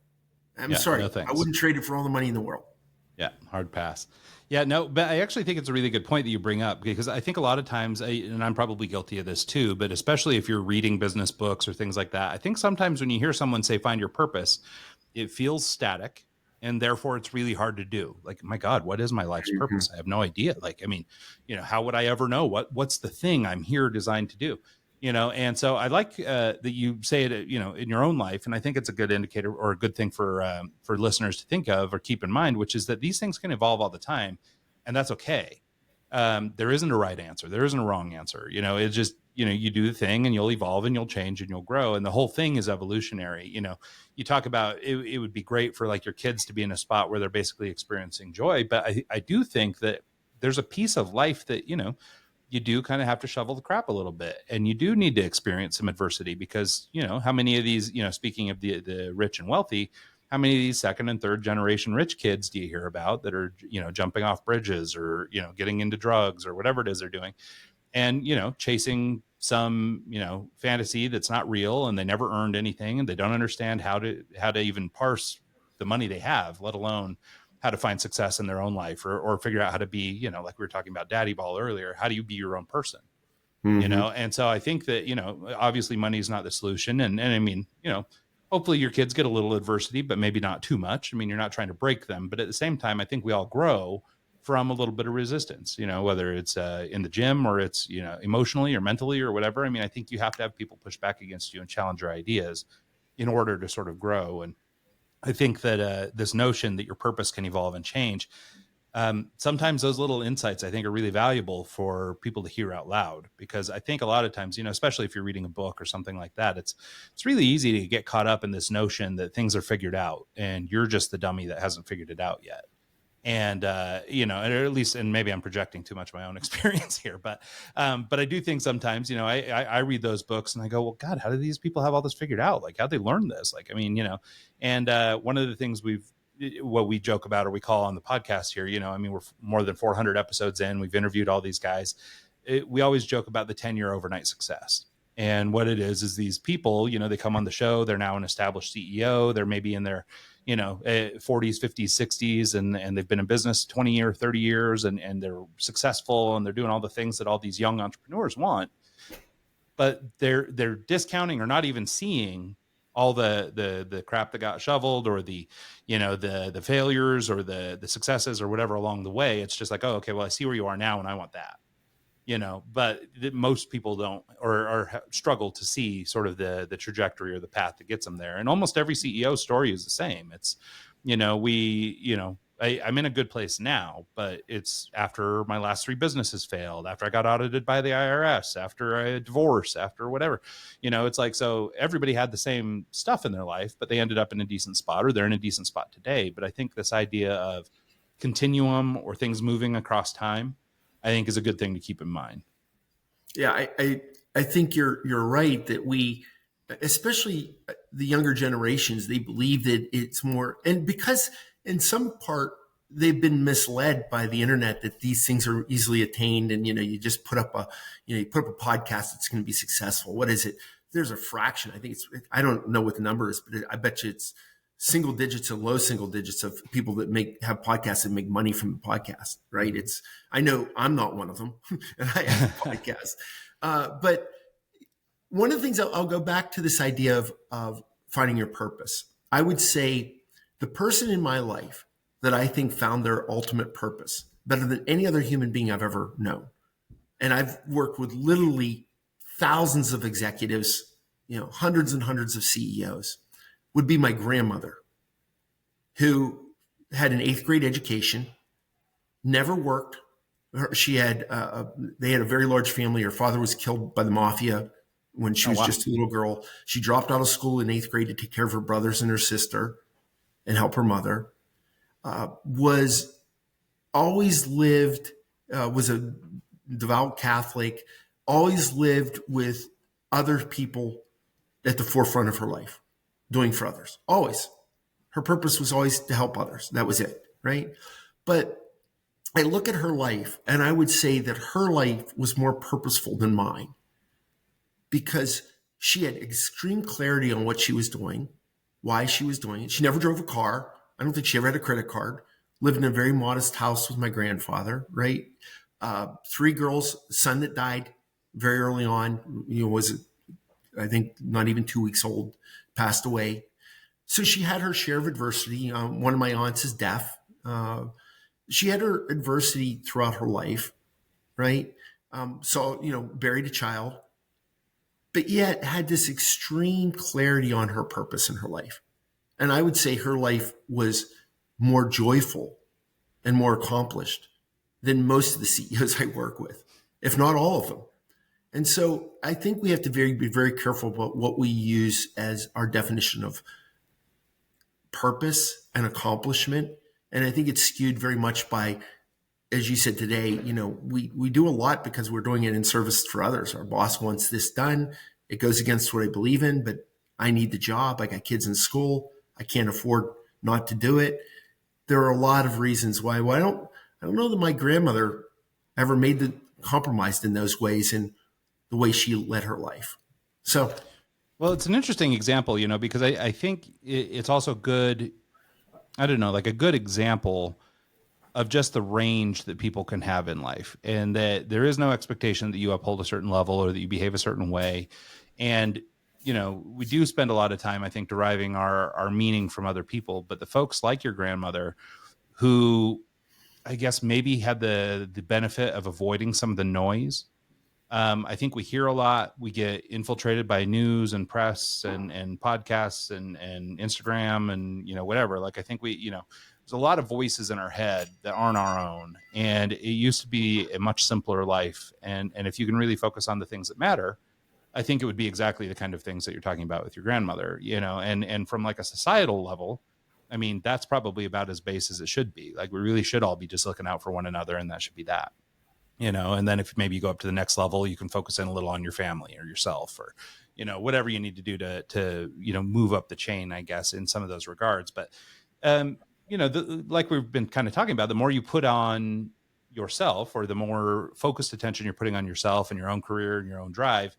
I'm sorry. No, I wouldn't trade it for all the money in the world. Yeah. Hard pass. Yeah, no, but I actually think it's a really good point that you bring up, because I think a lot of times, and I'm probably guilty of this too, but especially if you're reading business books or things like that, I think sometimes when you hear someone say, find your purpose, it feels static. And therefore it's really hard to do. Like, my God, what is my life's purpose? I have no idea. How would I ever know what's the thing I'm here designed to do? And so I like that you say it, in your own life. And I think it's a good indicator or a good thing for listeners to think of or keep in mind, which is that these things can evolve all the time, and that's okay. There isn't a right answer. There isn't a wrong answer. It's just, you do the thing and you'll evolve and you'll change and you'll grow. And the whole thing is evolutionary. You talk about it would be great for like your kids to be in a spot where they're basically experiencing joy. But I do think that there's a piece of life that, you do kind of have to shovel the crap a little bit, and you do need to experience some adversity, because, how many of these, speaking of the rich and wealthy, how many of these second and third generation rich kids do you hear about that are, jumping off bridges or, getting into drugs or whatever it is they're doing, and, chasing some, fantasy that's not real, and they never earned anything, and they don't understand how to even parse the money they have, let alone how to find success in their own life, or figure out how to be, like we were talking about daddy ball earlier, how do you be your own person? Mm-hmm. And so I think that, obviously money is not the solution. And I mean, hopefully your kids get a little adversity, but maybe not too much. I mean, you're not trying to break them, but at the same time, I think we all grow from a little bit of resistance, whether it's in the gym or it's, emotionally or mentally or whatever. I mean, I think you have to have people push back against you and challenge your ideas in order to sort of grow. And I think that this notion that your purpose can evolve and change, sometimes those little insights I think are really valuable for people to hear out loud, because I think a lot of times, especially if you're reading a book or something like that, it's really easy to get caught up in this notion that things are figured out and you're just the dummy that hasn't figured it out yet. And or at least, and maybe I'm projecting too much of my own experience here, but I do think sometimes, I read those books and I go, well, God, how do these people have all this figured out? Like, how'd they learn this? Like, I mean, and one of the things what we joke about, or we call on the podcast here, I mean, we're more than 400 episodes in, we've interviewed all these guys. We always joke about the 10-year overnight success. And what it is these people, they come on the show, they're now an established CEO, they're maybe in their 40s, 50s, 60s, and they've been in business 20 years, 30 years, and they're successful, and they're doing all the things that all these young entrepreneurs want. But they're discounting or not even seeing all the crap that got shoveled, or the failures, or the successes, or whatever along the way. It's just like, oh, okay, well, I see where you are now, and I want that. But most people don't, or struggle to see sort of the trajectory or the path that gets them there. And almost every CEO story is the same. It's, I'm in a good place now, but it's after my last 3 businesses failed, after I got audited by the IRS, after a divorce, after whatever, it's like, so everybody had the same stuff in their life, but they ended up in a decent spot, or they're in a decent spot today. But I think this idea of continuum, or things moving across time, I think is a good thing to keep in mind. Yeah, I think you're right that we, especially the younger generations, they believe that it's more, and because in some part they've been misled by the internet that these things are easily attained, and you just put up a podcast that's going to be successful. What is it? There's a fraction. I think I don't know what the number is, but I bet you it's single digits and low single digits of people that have podcasts and make money from the podcast, right? I know I'm not one of them, and I have a podcast. But one of the things I'll go back to this idea of finding your purpose. I would say the person in my life that I think found their ultimate purpose better than any other human being I've ever known. And I've worked with literally thousands of executives, hundreds and hundreds of CEOs, would be my grandmother, who had an 8th grade education, never worked. They had a very large family. Her father was killed by the mafia when she was just a little girl. She dropped out of school in 8th grade to take care of her brothers and her sister and help her mother. Was a devout Catholic, always lived with other people at the forefront of her life, doing for others. Always. Her purpose was always to help others. That was it, right? But I look at her life, and I would say that her life was more purposeful than mine, because she had extreme clarity on what she was doing, why she was doing it. She never drove a car. I don't think she ever had a credit card. Lived in a very modest house with my grandfather, right? 3 girls, son that died very early on, was, I think, not even 2 weeks old, passed away. So she had her share of adversity. One of my aunts is deaf. She had her adversity throughout her life, right? Buried a child, but yet had this extreme clarity on her purpose in her life. And I would say her life was more joyful and more accomplished than most of the CEOs I work with, if not all of them. And so I think we have to be very careful about what we use as our definition of purpose and accomplishment. And I think it's skewed very much by, as you said today, we do a lot because we're doing it in service for others. Our boss wants this done. It goes against what I believe in, but I need the job. I got kids in school. I can't afford not to do it. There are a lot of reasons why. Well, I don't know that my grandmother ever compromised in those ways in the way she led her life. So, well, it's an interesting example, because I think it's also good. I don't know, like a good example of just the range that people can have in life, and that there is no expectation that you uphold a certain level or that you behave a certain way. And, we do spend a lot of time, I think, deriving our meaning from other people, but the folks like your grandmother, who I guess maybe had the benefit of avoiding some of the noise. I think we hear a lot. We get infiltrated by news and press and podcasts and Instagram and, whatever. Like, I think there's a lot of voices in our head that aren't our own. And it used to be a much simpler life. And if you can really focus on the things that matter, I think it would be exactly the kind of things that you're talking about with your grandmother, and from like a societal level, I mean, that's probably about as base as it should be. Like, we really should all be just looking out for one another, and that should be that. And then if maybe you go up to the next level, you can focus in a little on your family or yourself, or whatever you need to do to move up the chain, I guess, in some of those regards. But like we've been kind of talking about, the more you put on yourself, or the more focused attention you're putting on yourself and your own career and your own drive,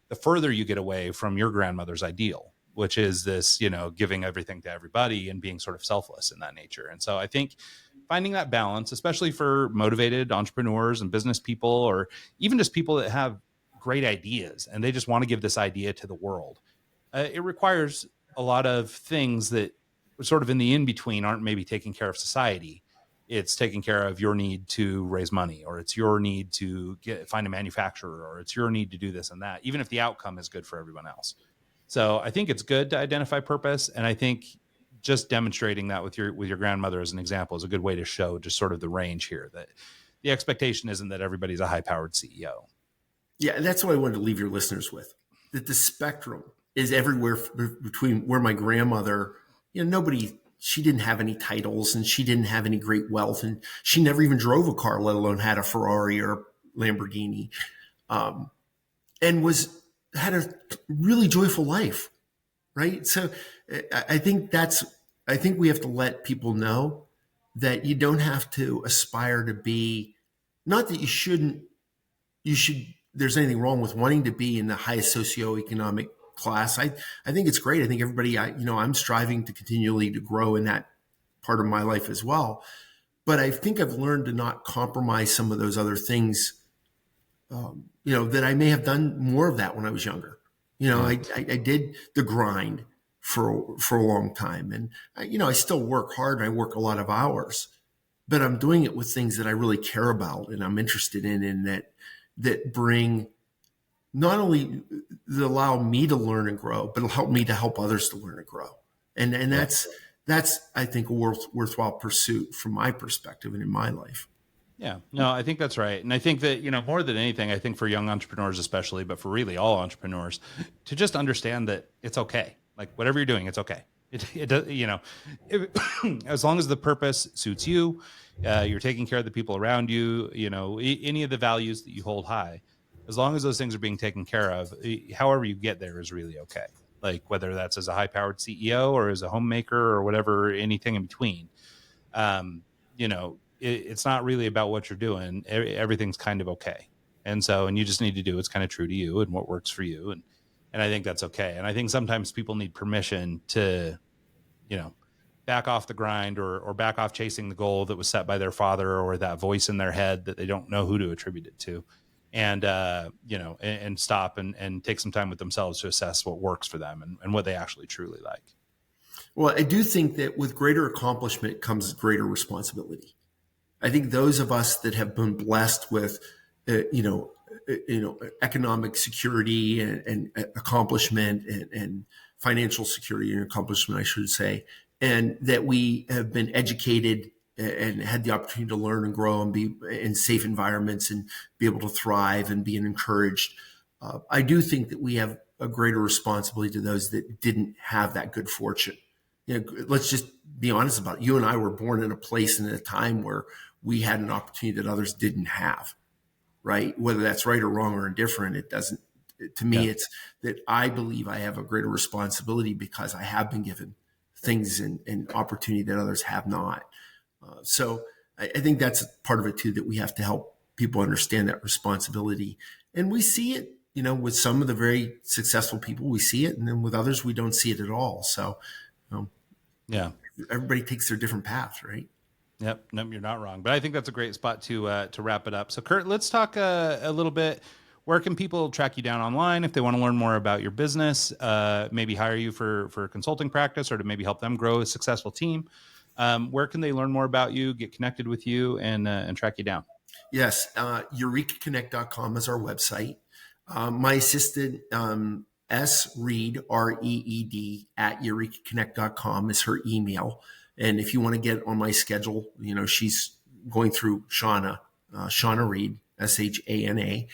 the further you get away from your grandmother's ideal, which is this, giving everything to everybody and being sort of selfless in that nature. And so I think finding that balance, especially for motivated entrepreneurs and business people, or even just people that have great ideas and they just want to give this idea to the world, it requires a lot of things that sort of in the in-between aren't maybe taking care of society. It's taking care of your need to raise money, or it's your need to find a manufacturer, or it's your need to do this and that, even if the outcome is good for everyone else. So I think it's good to identify purpose. And I think just demonstrating that with your grandmother as an example is a good way to show just sort of the range here, that the expectation isn't that everybody's a high-powered CEO. Yeah, and that's what I wanted to leave your listeners with, that the spectrum is everywhere between where my grandmother, she didn't have any titles, and she didn't have any great wealth, and she never even drove a car, let alone had a Ferrari or a Lamborghini, and had a really joyful life, right? So I think we have to let people know that you don't have to aspire to be, not that there's anything wrong with wanting to be in the highest socioeconomic class. I think it's great. I think everybody, I'm striving to continually to grow in that part of my life as well. But I think I've learned to not compromise some of those other things, that I may have done more of that when I was younger. I did the grind for a long time, and I still work hard and I work a lot of hours, but I'm doing it with things that I really care about and I'm interested in, and that bring, not only that allow me to learn and grow, but it'll help me to help others to learn and grow. And that's I think a worthwhile pursuit from my perspective and in my life. Yeah, no, I think that's right. And I think that, more than anything, I think for young entrepreneurs especially, but for really all entrepreneurs, to just understand that it's okay. Like, whatever you're doing, it's okay. It does, as long as the purpose suits you, you're taking care of the people around you, any of the values that you hold high, as long as those things are being taken care of, however you get there is really okay. Like, whether that's as a high-powered CEO or as a homemaker or whatever, anything in between, it's not really about what you're doing. Everything's kind of okay. And you just need to do what's kind of true to you and what works for you. And I think that's okay. And I think sometimes people need permission to, back off the grind, or back off chasing the goal that was set by their father, or that voice in their head that they don't know who to attribute it to. And, and stop and take some time with themselves to assess what works for them and what they actually truly like. Well, I do think that with greater accomplishment comes greater responsibility. I think those of us that have been blessed with, economic security and accomplishment and financial security and accomplishment, I should say, and that we have been educated and had the opportunity to learn and grow and be in safe environments and be able to thrive and being encouraged. I do think that we have a greater responsibility to those that didn't have that good fortune. Let's just be honest about it. You and I were born in a place and at a time where we had an opportunity that others didn't have, right? Whether that's right or wrong or indifferent, it doesn't, to me, It's that I believe I have a greater responsibility because I have been given things and opportunity that others have not. So I think that's part of it too, that we have to help people understand that responsibility. And we see it, with some of the very successful people, we see it. And then with others, we don't see it at all. So everybody takes their different paths, right? Yep. No, you're not wrong. But I think that's a great spot to wrap it up. So Kurt, let's talk a little bit. Where can people track you down online if they want to learn more about your business, maybe hire you for consulting practice, or to maybe help them grow a successful team? Where can they learn more about you, get connected with you, and track you down? Yes. EurekaConnect.com is our website. My assistant, S. Reed, REED, at EurekaConnect.com is her email. And if you want to get on my schedule, she's going through Shauna Reed, SHANA.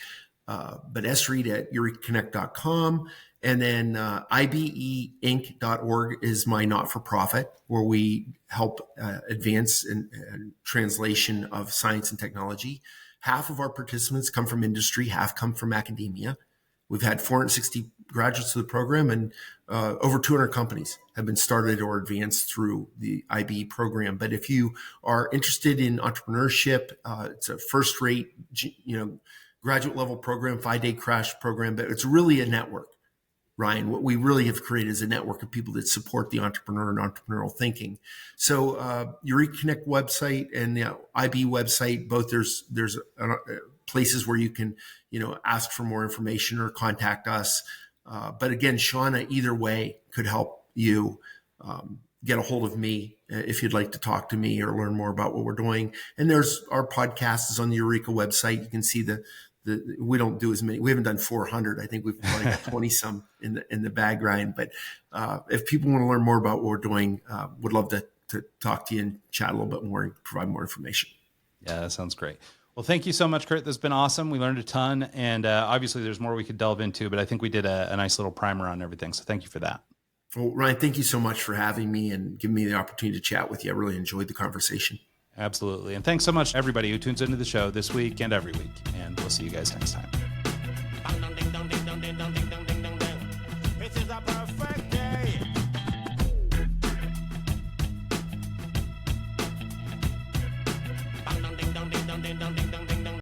But sreed at EurekaConnect.com. And then ibeinc.org is my not-for-profit, where we help advance and translation of science and technology. Half of our participants come from industry, half come from academia. We've had 460 graduates of the program, and over 200 companies have been started or advanced through the IBE program. But if you are interested in entrepreneurship, it's a first-rate, graduate level program, 5-day crash program, but it's really a network. Ryan, what we really have created is a network of people that support the entrepreneur and entrepreneurial thinking. So Eureka Connect website and the IB website, both there's places where you can, ask for more information or contact us. But again, Shauna, either way could help you get a hold of me if you'd like to talk to me or learn more about what we're doing. And there's our podcast is on the Eureka website. You can see we don't do as many. We haven't done 400. I think we've probably got 20 some in the bag, Ryan. But if people want to learn more about what we're doing, would love to talk to you and chat a little bit more and provide more information. Yeah, that sounds great. Well, thank you so much, Kurt. That's been awesome. We learned a ton, and obviously there's more we could delve into, but I think we did a nice little primer on everything. So thank you for that. Well, Ryan, thank you so much for having me and giving me the opportunity to chat with you. I really enjoyed the conversation. Absolutely. And thanks so much to everybody who tunes into the show this week and every week. And we'll see you guys next time.